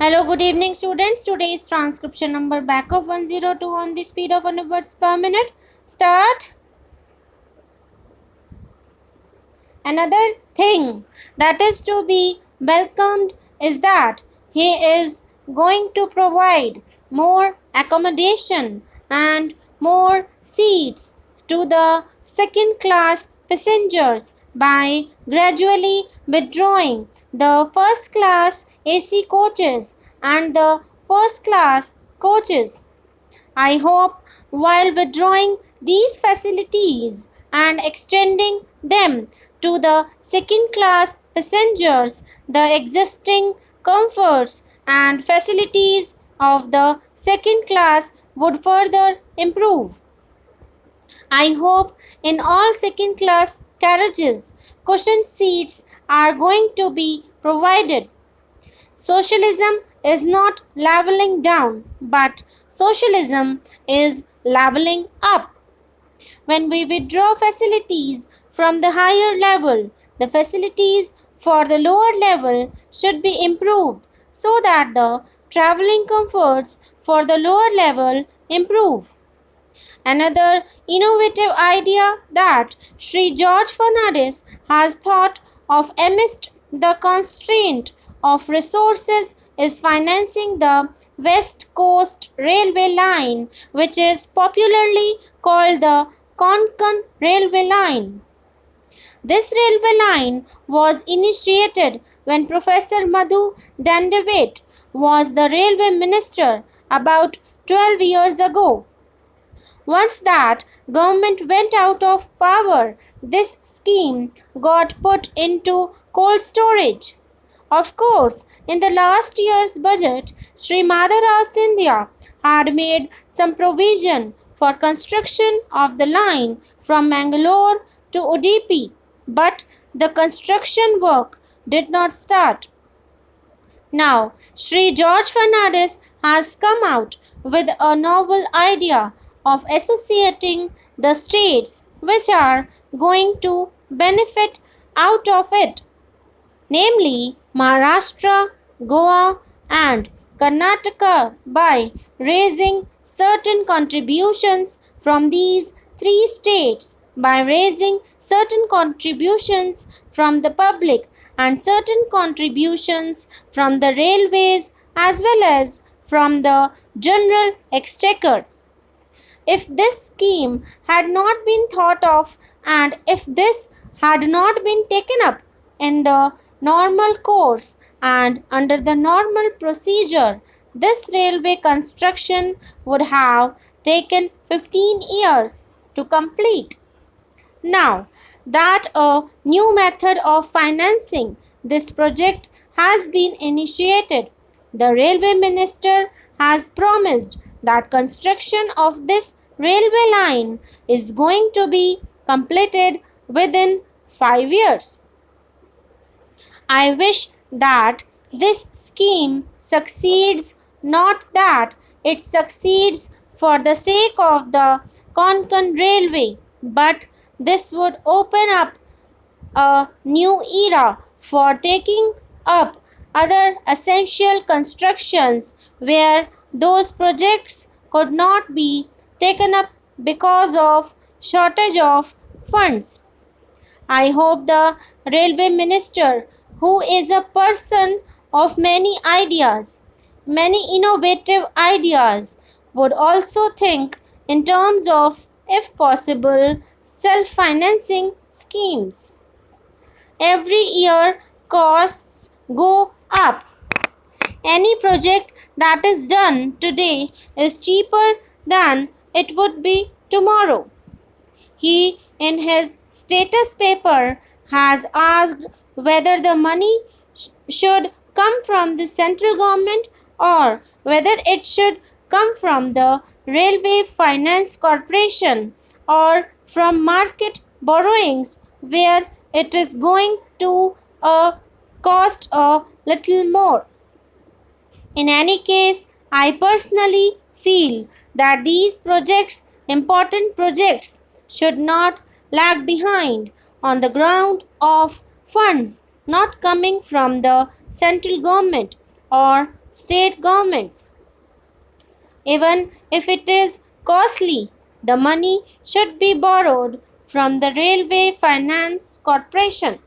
Hello, good evening students. Today is transcription number back of 102 on the speed of 100 words per minute. Start. Another thing that is to be welcomed is that he is going to provide more accommodation and more seats to the second class passengers by gradually withdrawing the first class AC coaches and the first class coaches. I hope while withdrawing these facilities and extending them to the second class passengers, the existing comforts and facilities of the second class would further improve. I hope in all second class carriages, cushioned seats are going to be provided. Socialism is not leveling down, but socialism is leveling up. When we withdraw facilities from the higher level, the facilities for the lower level should be improved so that the traveling comforts for the lower level improve. Another innovative idea that Sri George Fernandez has thought of amidst the constraint of resources is financing the West Coast Railway Line, which is popularly called the Konkan Railway Line. This railway line was initiated when Professor Madhu Dandavate was the railway minister about 12 years ago. Once that government went out of power, this scheme got put into cold storage. Of course, in the last year's budget, Sri Madhara Scindia had made some provision for construction of the line from Mangalore to Udupi, but the construction work did not start. Now, Sri George Fernandez has come out with a novel idea of associating the states which are going to benefit out of it, namely Maharashtra, Goa, and Karnataka, by raising certain contributions from these three states, by raising certain contributions from the public and certain contributions from the railways as well as from the general exchequer. If this scheme had not been thought of and if this had not been taken up in the normal course and under the normal procedure, this railway construction would have taken 15 years to complete. Now that a new method of financing this project has been initiated, the railway minister has promised that construction of this railway line is going to be completed within 5 years. I wish that this scheme succeeds, not that it succeeds for the sake of the Konkan Railway, but this would open up a new era for taking up other essential constructions where those projects could not be taken up because of shortage of funds. I hope the railway minister, who is a person of many ideas, many innovative ideas, would also think in terms of, if possible, self-financing schemes. Every year costs go up. Any project that is done today is cheaper than it would be tomorrow. He, in his status paper, has asked whether the money should come from the central government or whether it should come from the Railway Finance Corporation or from market borrowings where it is going to cost a little more. In any case, I personally feel that these projects, important projects, should not lag behind on the ground of funds not coming from the central government or state governments. Even if it is costly, the money should be borrowed from the Railway Finance Corporation.